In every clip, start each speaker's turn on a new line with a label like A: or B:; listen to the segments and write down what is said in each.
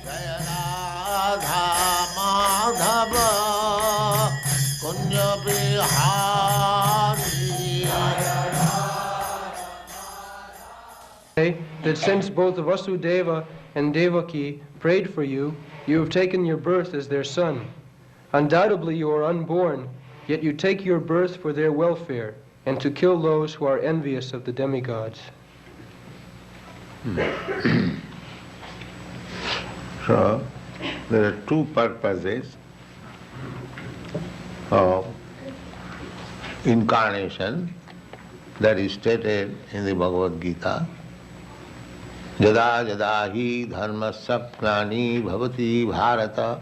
A: Jaya Radha Madhava Kunja Bihari.
B: That since both Vasudeva and Devaki prayed for you, you have taken your birth as their son. Undoubtedly you are unborn, yet you take your birth for their welfare and to kill those who are envious of the demigods.
A: So, there are two purposes of incarnation that is stated in the Bhagavad Gita. Jada jada hi dharmasya klani bhavati bharata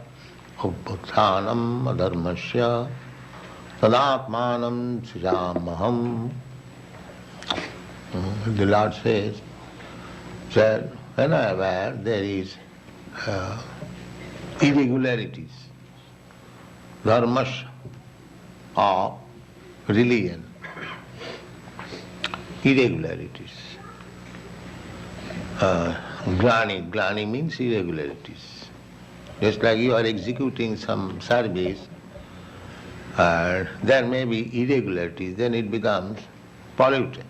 A: upputhanam adharmasya tadatmanam srijamaham. The Lord says that whenever there is irregularities, dharmasya of religion, irregularities. Glani means irregularities. Just like you are executing some service, there may be irregularities, then it becomes polluted.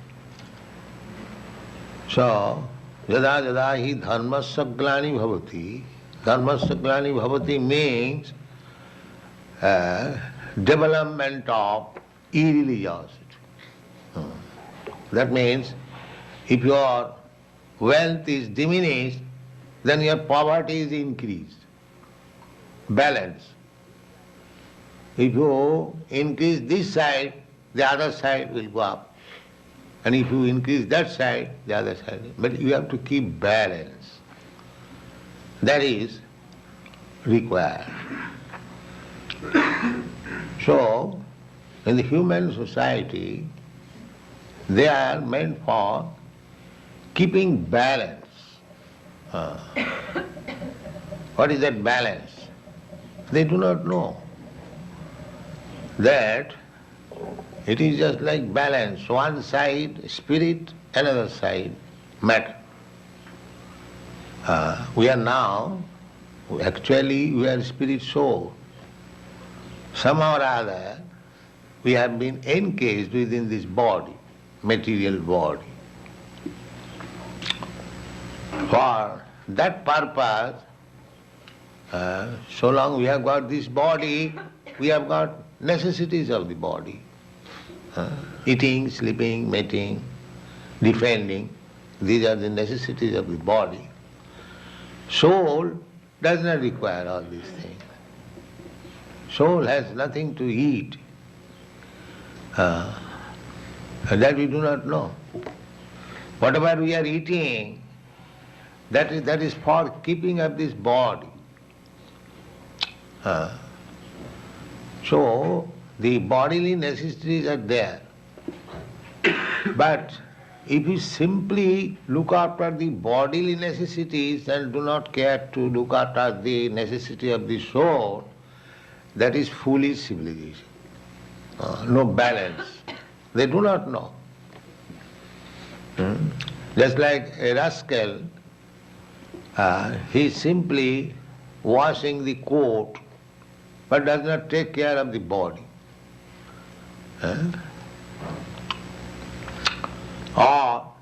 A: So, yada yada hi dharmasya glani bhavati. Dharmasya glani bhavati means development of irreligiosity. That means if your wealth is diminished, then your poverty is increased. Balance. If you increase this side, the other side will go up. And if you increase that side, the other side. But you have to keep balance. That is required. So, in the human society, they are meant for keeping balance. What is that balance? They do not know. That it is just like balance. One side spirit, another side matter. We are now, actually we are spirit soul. Somehow or other, we have been encased within this body, material body. For that purpose, so long we have got this body, we have got necessities of the body. Eating, sleeping, mating, defending, these are the necessities of the body. Soul does not require all these things. Soul has nothing to eat. That we do not know. Whatever we are eating, that is for keeping up this body. So, the bodily necessities are there. But if you simply look after the bodily necessities and do not care to look after the necessity of the soul, that is foolish civilization. No balance. They do not know. Just like a rascal, he is simply washing the coat but does not take care of the body. Or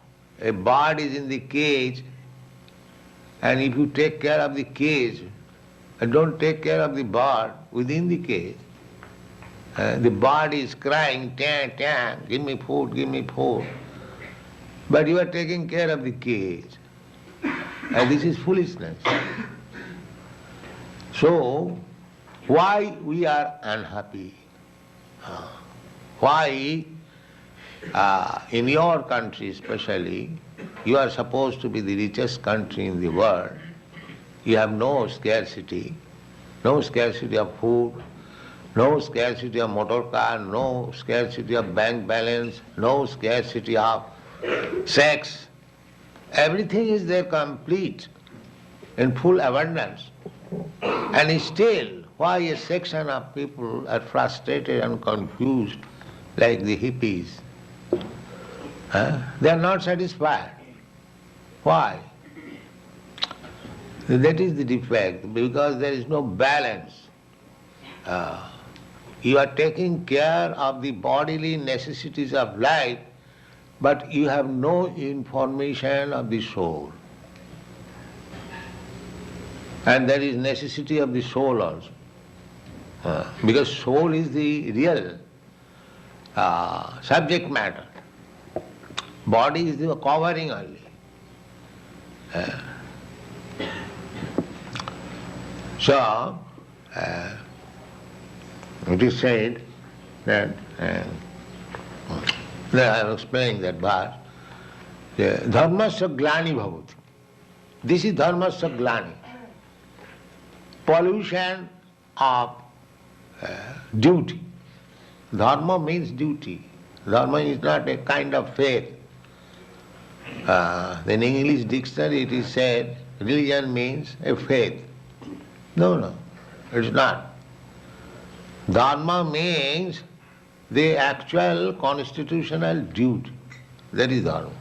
A: a bird is in the cage, and if you take care of the cage and don't take care of the bird within the cage, the bird is crying, "Tang, tang, give me food, give me food." But you are taking care of the cage. And this is foolishness. So, why we are unhappy? Why in your country especially, you are supposed to be the richest country in the world. You have no scarcity of food, no scarcity of motor car, no scarcity of bank balance, no scarcity of sex. Everything is there complete, in full abundance. And still, why a section of people are frustrated and confused like the hippies? They are not satisfied. Why? That is the defect, because there is no balance. You are taking care of the bodily necessities of life, but you have no information of the soul. And there is necessity of the soul also. Because soul is the real subject matter. Body is the covering only. So, it is said that, I am explaining that verse, dharmasya glani bhavati. This is dharmasya glani. Pollution of duty. Dharma means duty. Dharma is not a kind of faith. In English dictionary it is said religion means a faith. No, it's not. Dharma means the actual constitutional duty. That is dharma.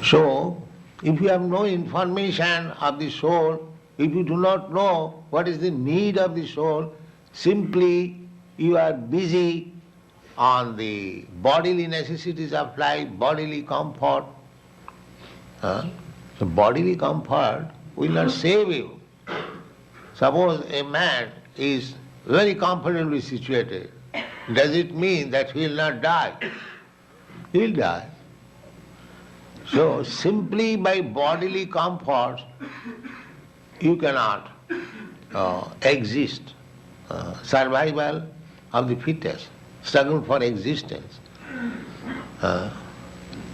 A: So, if you have no information of the soul, if you do not know what is the need of the soul, simply you are busy on the bodily necessities of life, bodily comfort. So bodily comfort will not save you. Suppose a man is very comfortably situated, does it mean that he will not die? He will die. So simply by bodily comfort you cannot exist. Survival of the fittest, struggle for existence.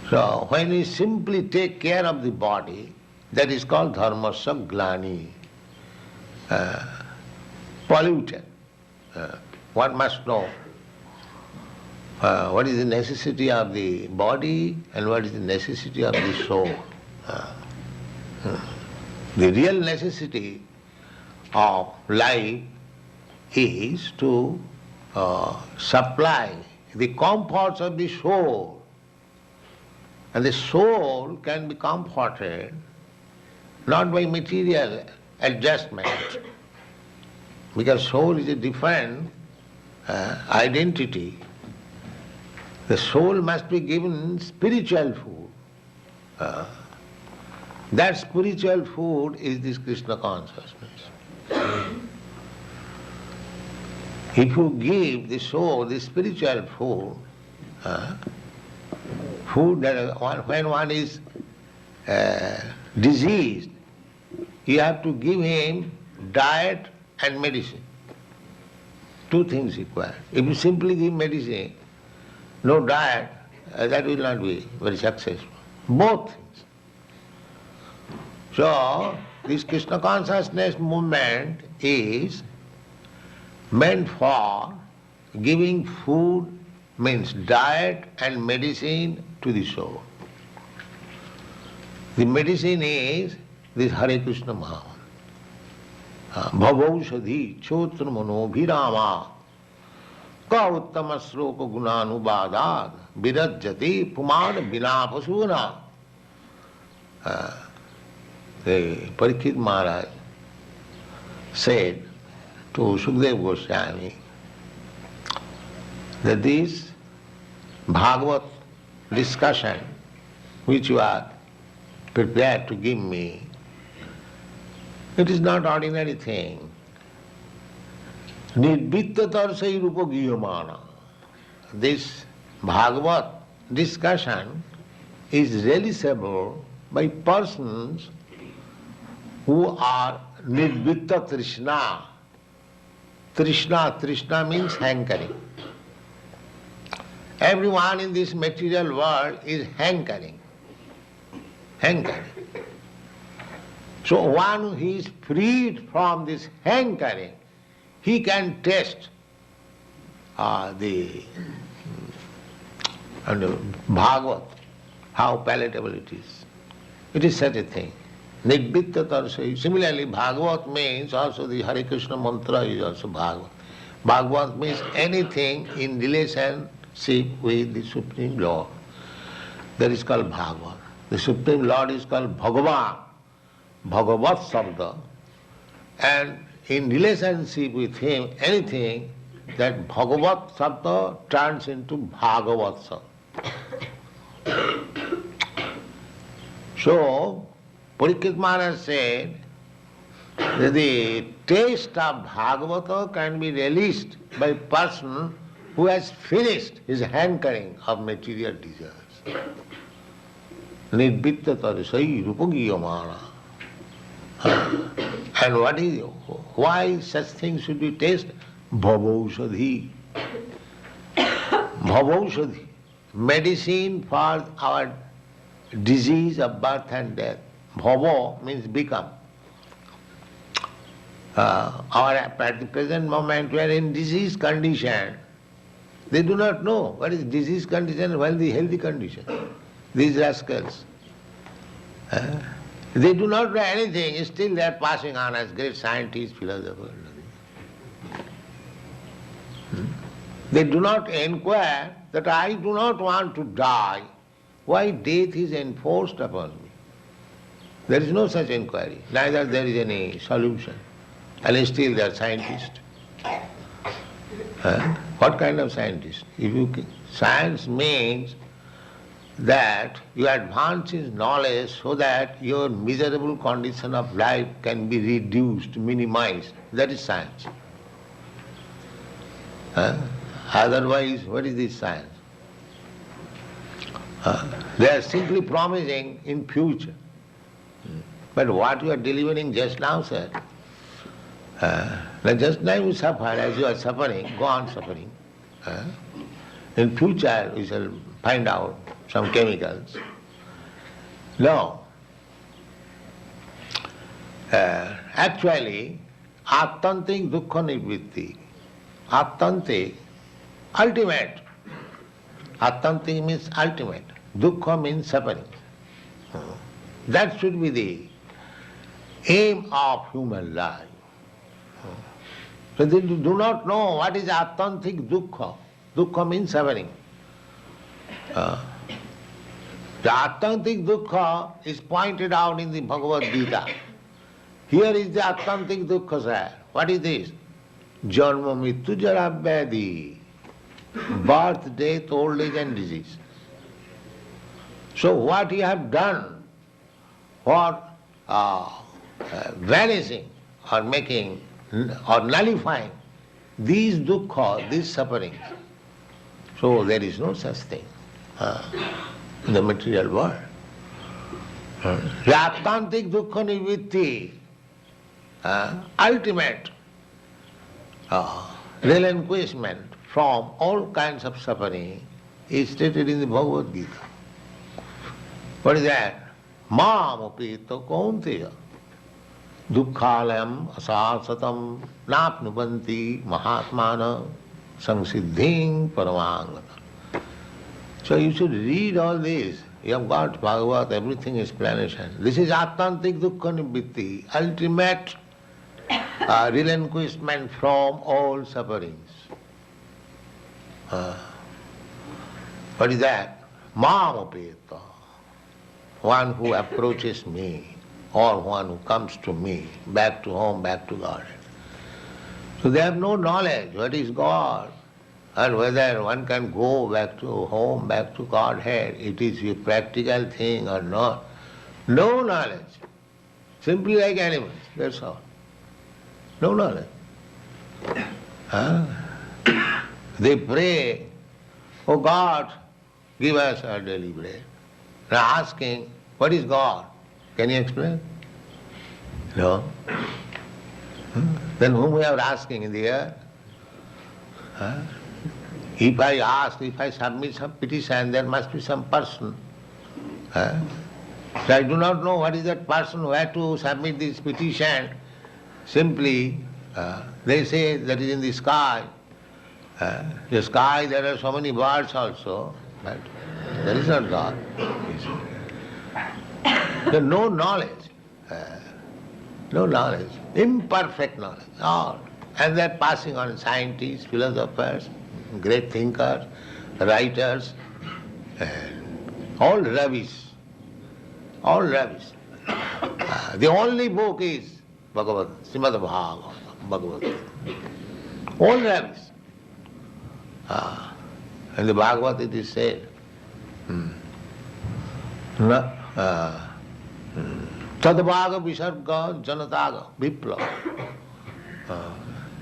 A: So when we simply take care of the body, that is called dharmasya glani, polluted. One must know what is the necessity of the body and what is the necessity of the soul. The real necessity of life is to supply the comforts of the soul. And the soul can be comforted not by material adjustment, because soul is a different identity. The soul must be given spiritual food. That spiritual food is this Krishna consciousness. If you give the soul the spiritual food, food that when one is diseased, you have to give him diet and medicine. Two things required. If you simply give medicine, no diet, that will not be very successful. Both things. So, this Krishna consciousness movement is meant for giving food, means diet and medicine to the soul. The medicine is this Hare Krishna Mahamantra. Bhavaushadhi chotra mano bhirama ka uttama sloka gunanubadad virajjati pumad vinapasuna. The Parikshit Maharaj said to Sukadeva Goswami that this Bhagavat discussion which you are prepared to give me, it is not ordinary thing. Nirvitta tarsai rupa giyamana. This Bhagavat discussion is realizable by persons who are nirvitta trishna. Trishna means hankering. Everyone in this material world is hankering. So one who is freed from this hankering, he can taste the Bhagavat, how palatable it is. It is such a thing. Nirvitta tarsai. Similarly, Bhagavat means also the Hare Krishna mantra is also Bhagavat. Bhagavat means anything in relationship with the Supreme Lord. That is called Bhagavat. The Supreme Lord is called Bhagavan, Bhagavat Sabda, and in relationship with him, anything, that Bhagavat Sabda turns into Bhagavat Sabda. So, Parikshit Maharaj said that the taste of Bhagavata can be relished by a person who has finished his hankering of material desires. Nirvitta tarisai rupagiyamana. And why such things should be tasted? Bhavaushadhi. Bhavaushadhi. Medicine for our disease of birth and death. Bhava means become. At the present moment we are in disease condition. They do not know what is disease condition and what is the healthy condition. These rascals. They do not know anything, still they are passing on as great scientists, philosophers. They do not inquire that I do not want to die. Why death is enforced upon me? There is no such inquiry, neither there is any solution. And still they are scientists. What kind of scientist? Science means that you advance in knowledge so that your miserable condition of life can be reduced, minimized. That is science. Otherwise, what is this science? They are simply promising in future. But what you are delivering just now, sir, just now you suffer, as you are suffering, go on suffering. In future we shall find out some chemicals. No. Actually, attantik dukkha nivritti. Attantik, ultimate. Attantik means ultimate. Dukkha means suffering. That should be the aim of human life. So they do not know what is attantik dukkha. Dukkha means suffering. The attantik dukkha is pointed out in the Bhagavad Gita. Here is the attantik dukkha, sir. What is this? Janma mittu jara vyadhi. Birth, death, old age and disease. So what you have done for vanishing or making or nullifying these dukkha, these sufferings. So there is no such thing in the material world. Attantik dukkha nivritti, ultimate relinquishment from all kinds of suffering is stated in the Bhagavad Gita. What is that? Mam apita kaunteya dukkhalayam asasatam napnubanti mahatmana samsiddhing paramangata. So you should read all this. You have got Bhagavad, everything explanation. This is attantik dukkha nivritti, ultimate relinquishment from all sufferings. What is that? Mam apeta, one who approaches me or one who comes to me, back to home, back to God. So they have no knowledge what is God and whether one can go back to home, back to Godhead, it is a practical thing or not. No knowledge. Simply like animals, that's all. No knowledge. They pray, oh God, give us our daily bread. They are asking, what is God? Can you explain? No. Then whom we are asking in the air? If I ask, if I submit some petition, there must be some person. So I do not know what is that person who had to submit this petition. Simply, they say that is in the sky. The sky, there are so many birds also, but there is not God. So no knowledge. No knowledge. Imperfect knowledge. All. And they are passing on scientists, philosophers, great thinkers, writers, and all rubbish. all rubbish. The only book is Srimad Bhagavatam. All rubbish. In the Bhagavad it is said, Tadvaga Visarga Janataga Vipla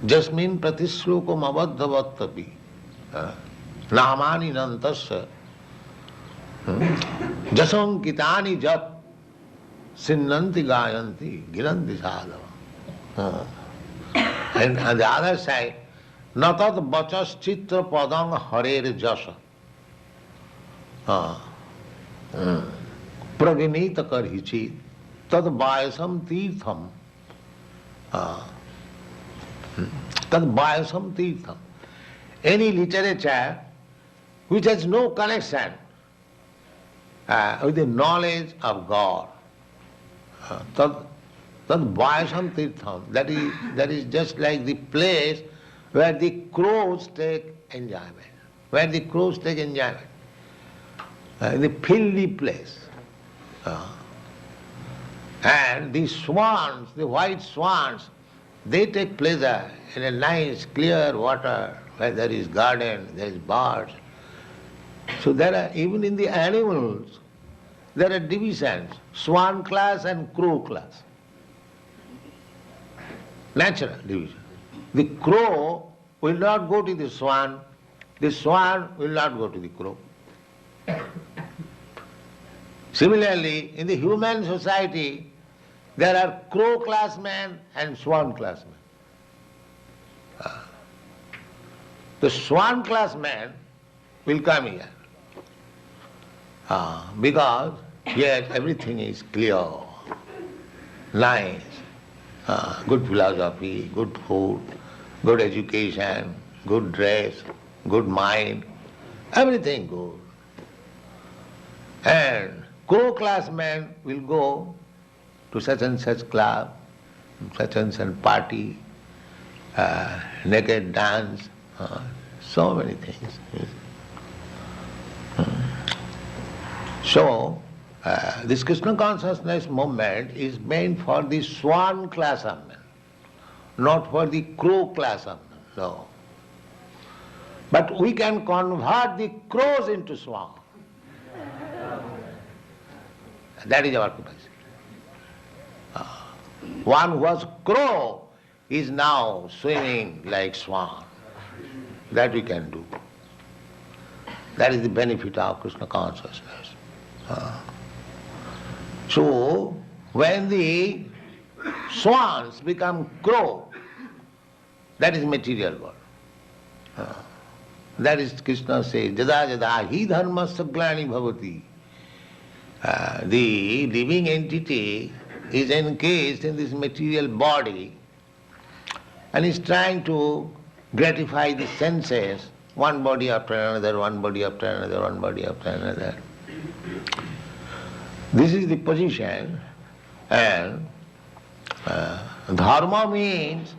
A: Jasmin Pratishlokam Abadhavatapi Namani Nantasya Jasam Kitani Jat Sinnanti Gayanti Giranti Sadhava. And on the other side, Natat Bachas Chitra Padang Harer Jasa Praginita Karhichi Tad Bayasam Tirtham Tad Bayasam Tirtham. Any literature which has no connection with the knowledge of God, Tad Bayasam Tirtham, that is just like the place where the crows take enjoyment. Where the crows take enjoyment. The filthy place. And the swans, the white swans, they take pleasure in a nice clear water where there is garden, there is birds. So there are, even in the animals, there are divisions, swan class and crow class. Natural division. The crow will not go to the swan will not go to the crow. Similarly, in the human society, there are crow class men and swan class men. The swan class man will come here because here everything is clear, nice, good philosophy, good food, good education, good dress, good mind, everything good. And crow class men will go to such and such club, such and such party, naked dance, so many things. So, this Krishna consciousness movement is meant for the swan class of men, not for the crow class of men, no. But we can convert the crows into swans. That is our capacity. One who was crow is now swimming like swan. That we can do. That is the benefit of Krishna consciousness. So, when the swans become crow, that is material world. That is Krishna says, Jada jada hi dharma saglani bhavati. The living entity is encased in this material body and is trying to gratify the senses, one body after another, one body after another, one body after another. This is the position, and dharma means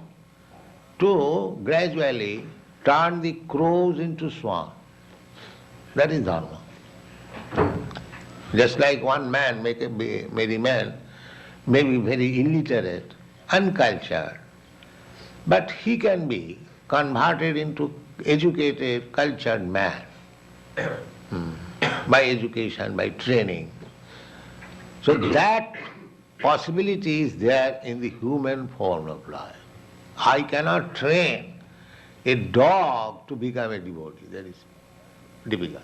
A: to gradually turn the crows into swans. That is dharma. Just like one man, maybe man, may be very illiterate, uncultured, but he can be converted into educated, cultured man by education, by training. So that possibility is there in the human form of life. I cannot train a dog to become a devotee. That is difficult.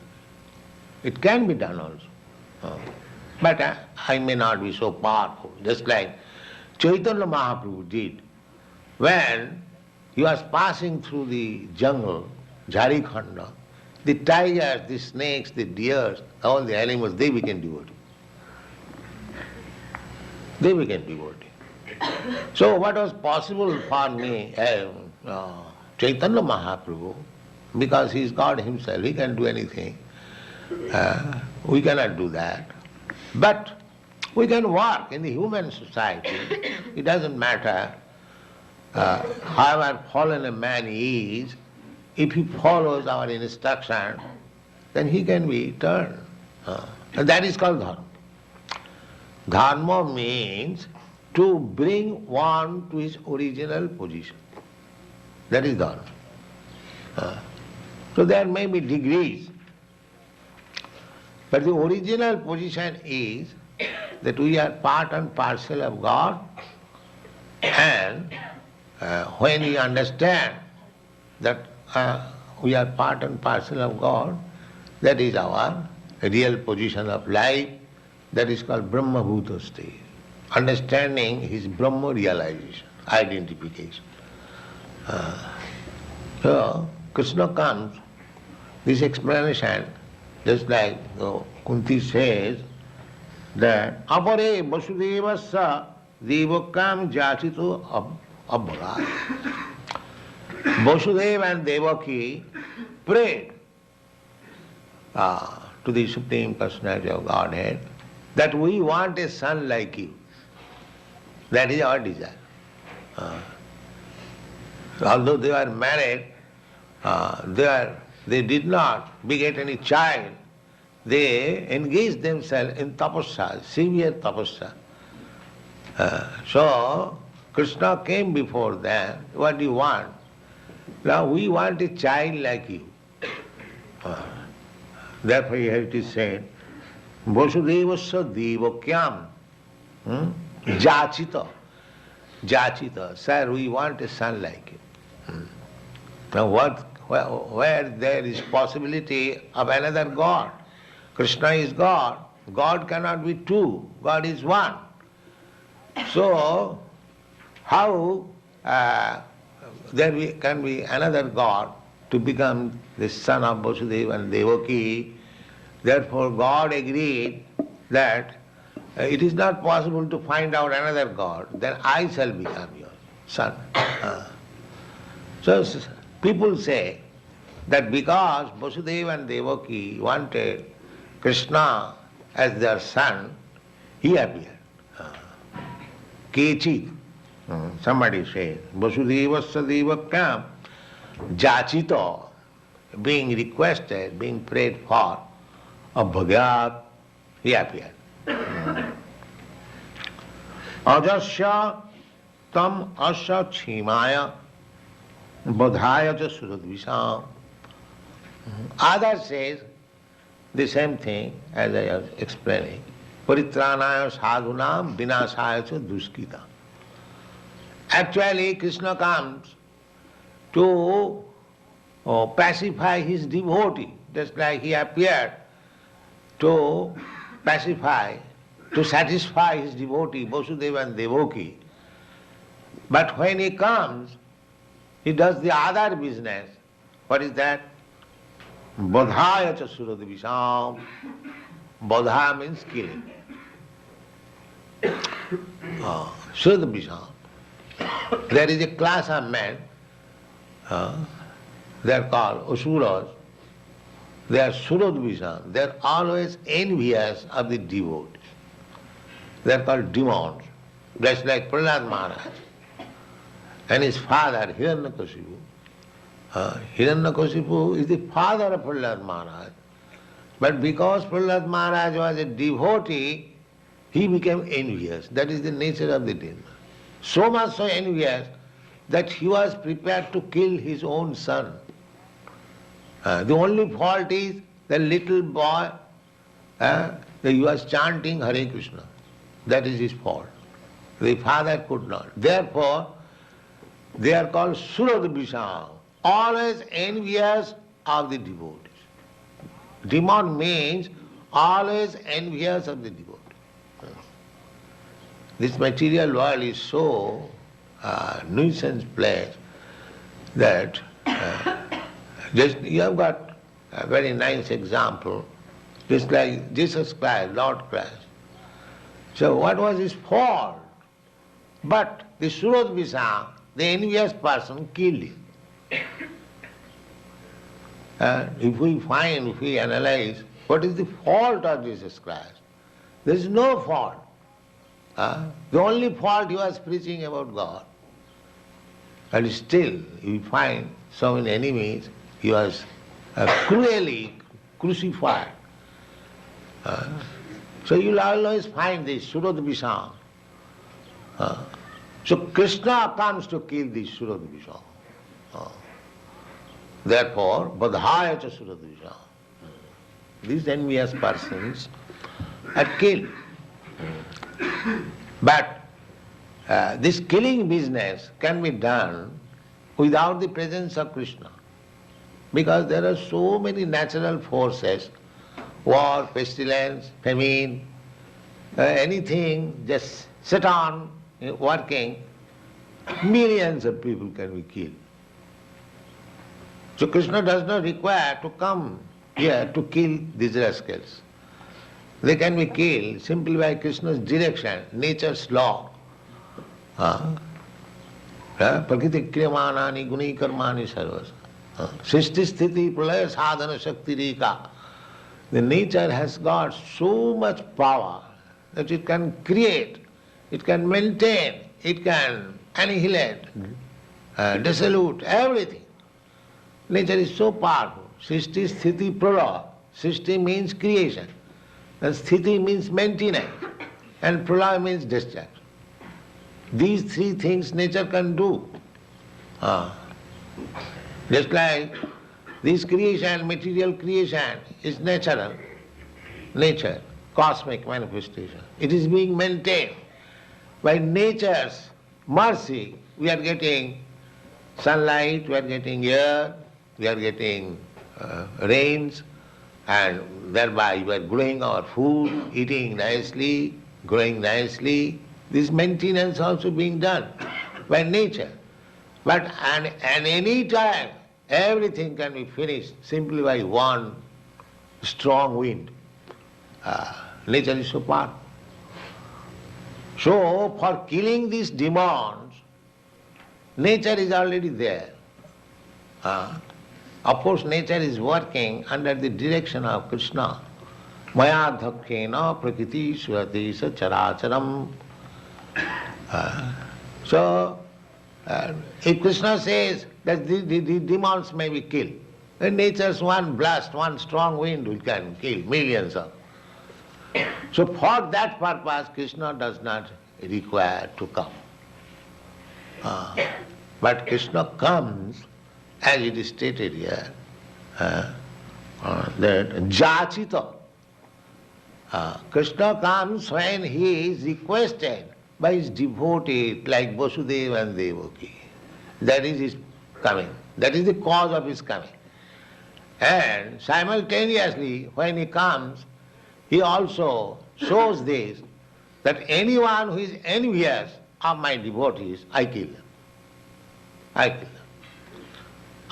A: It can be done also. But I may not be so powerful, just like Chaitanya Mahaprabhu did when he was passing through the jungle, Jharikhanda. The tigers, the snakes, the deers, all the animals, they became devotees. They became devotees. So what was possible for me, Chaitanya Mahaprabhu, because he is God himself, he can do anything. We cannot do that. But we can work in the human society. It doesn't matter however fallen a man is, if he follows our instruction, then he can be turned. And that is called dharma. Dharma means to bring one to his original position. That is dharma. So there may be degrees, but the original position is that we are part and parcel of God, and when we understand that we are part and parcel of God, that is our real position of life, that is called Brahma Bhuta state. Understanding his Brahma realization, identification. So Krishna comes, this explanation, just like Kunti says, that apare vasudevasya devakam jachito abhagat. Vasudeva and Devaki prayed to the Supreme Personality of Godhead that we want a son like you. That is our desire. Although they were married, they did not beget any child. They engaged themselves in tapasya, severe tapasya. So Krishna came before them. What do you want? Now we want a child like you. Therefore it is said, Vasudevasya devakyam jachita. Jachita. Sir, we want a son like you. Now where there is possibility of another God? Krishna is God. God cannot be two. God is one. So how there can be another God to become the son of Vasudeva and Devaki? Therefore God agreed that it is not possible to find out another God, then I shall become your son. So people say that because Vasudeva and Devaki wanted Krishna as their son, he appeared. Kechit, somebody says, Vasudevasya devakam jachito, being requested, being prayed for, abhagat, he appeared. Ajasya tam asya chimaya bodhaya cha suradvisham. Others says the same thing as I was explaining. Paritranaya sadhunam vinasaya cha duskita. Actually Krishna comes to pacify his devotee, just like he appeared to pacify, to satisfy his devotee, Vasudeva and Devaki. But when he comes, he does the other business. What is that? Bodhaya cha suradvisham. Bodha means killing. Suradvisham. There is a class of men, they are called asuras. They are suradvisham. They are always envious of the devotees. They are called demons. Just like Prahlad Maharaj and his father Hiranyakashipu. Hiranyakashipu is the father of Prahlad Maharaj. But because Prahlad Maharaj was a devotee, he became envious. That is the nature of the demon. So much so envious that he was prepared to kill his own son. The only fault is the little boy, he was chanting Hare Krishna. That is his fault. The father could not. Therefore, they are called Suradvisham, always envious of the devotees. Demon means always envious of the devotee. This material world is so nuisance place that just you have got a very nice example, just like Jesus Christ, Lord Christ. So what was his fault? But the Suradvisham, the envious person, killed him. If we analyze what is the fault of Jesus Christ, there is no fault. The only fault he was preaching about God. And still, we find so many enemies, he was cruelly crucified. So you will always find this Surodvisham. So Krishna comes to kill this Surodvisham. Therefore, Badhaya cha Surodvisham. These envious persons are killed. But this killing business can be done without the presence of Krishna. Because there are so many natural forces, war, pestilence, famine, anything, just sit on working, millions of people can be killed. So Krishna does not require to come here to kill these rascals. They can be killed simply by Krishna's direction, nature's law. Prakriti kriyamanani guni karmani sarvas. Srishti sthiti pralaya sadhana shakti rika. The nature has got so much power that it can create, it can maintain, it can annihilate, dissolute everything. Nature is so powerful. Srishti sthiti pralaya. Srishti means creation. And sthiti means maintenance. And pralaya means discharge. These three things nature can do. Just like this creation, material creation is natural, nature, cosmic manifestation. It is being maintained. By nature's mercy, we are getting sunlight, we are getting air, we are getting rains, and thereby we are growing our food, eating nicely, growing nicely. This maintenance also being done by nature. But at any time, everything can be finished simply by one strong wind. Nature is so powerful. So, for killing these demons, nature is already there. Of course, nature is working under the direction of Krishna. Maya dhakkena prakriti swati sa characharam. So, if Krishna says that the demons may be killed, then nature's one blast, one strong wind can kill millions of. So for that purpose, Krishna does not require to come. But Krishna comes, as it is stated here, that jachita. Krishna comes when he is requested by his devotees like Vasudeva and Devaki. That is his coming. That is the cause of his coming. And simultaneously, when he comes, he also shows this, that anyone who is envious of my devotees, I kill them. I kill them.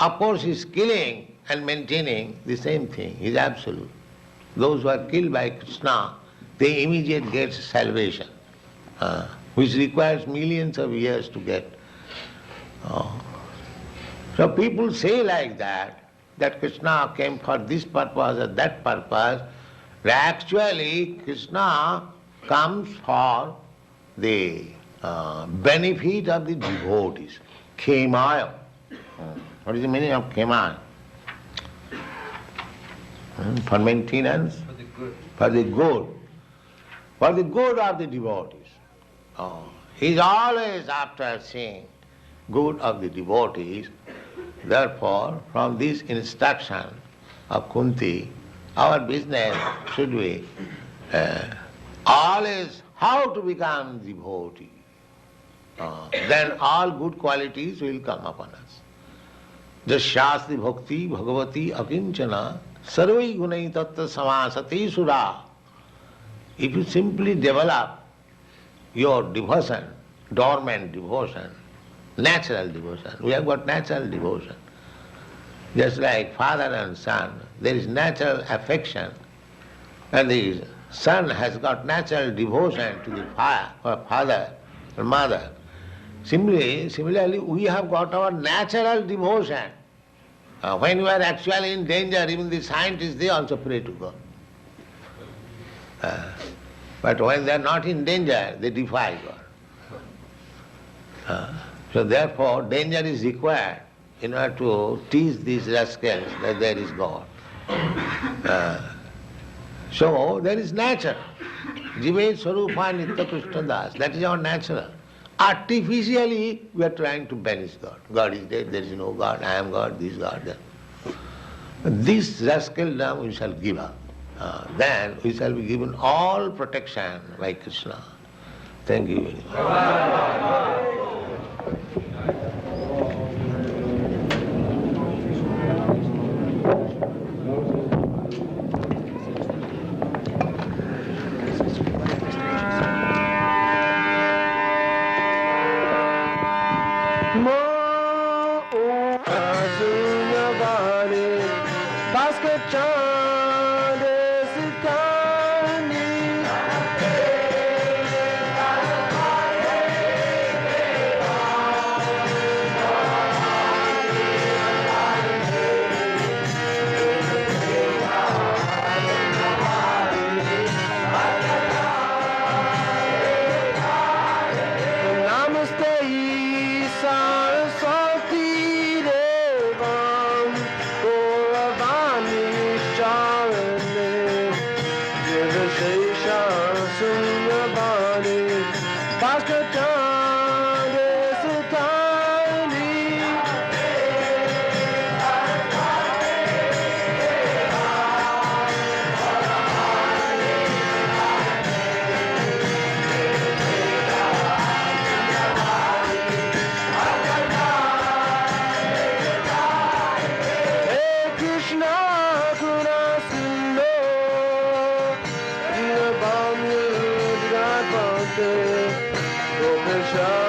A: Of course, he is killing and maintaining the same thing. He is absolute. Those who are killed by Krishna, they immediately get salvation, which requires millions of years to get. So people say like that Krishna came for this purpose or that purpose. Actually, Krishna comes for the benefit of the devotees. Khemaya. What is the meaning of khemaya? For maintenance? For the good. For the good. For the good of the devotees. He is always after seeing good of the devotees. Therefore, from this instruction of Kunti, our business should be always how to become devotee. Then all good qualities will come upon us. Jasyasti bhakti bhagavati akinchana sarvai gunai tattva samasati sura. If you simply develop your devotion, dormant devotion, natural devotion, we have got natural devotion. Just like father and son, there is natural affection, and the son has got natural devotion to the father or mother. Similarly, we have got our natural devotion. When we are actually in danger, even the scientists, they also pray to God. But when they are not in danger, they defy God. So therefore, danger is required in order to teach these rascals that there is God. So there is nature. Jive Swarupa Nitya Krishna Das. That is our natural. Artificially, we are trying to banish God. God is dead, there is no God, I am God, this God, that. This rascaldom we shall give up. Then we shall be given all protection by Krishna. Thank you very much.
C: Krishna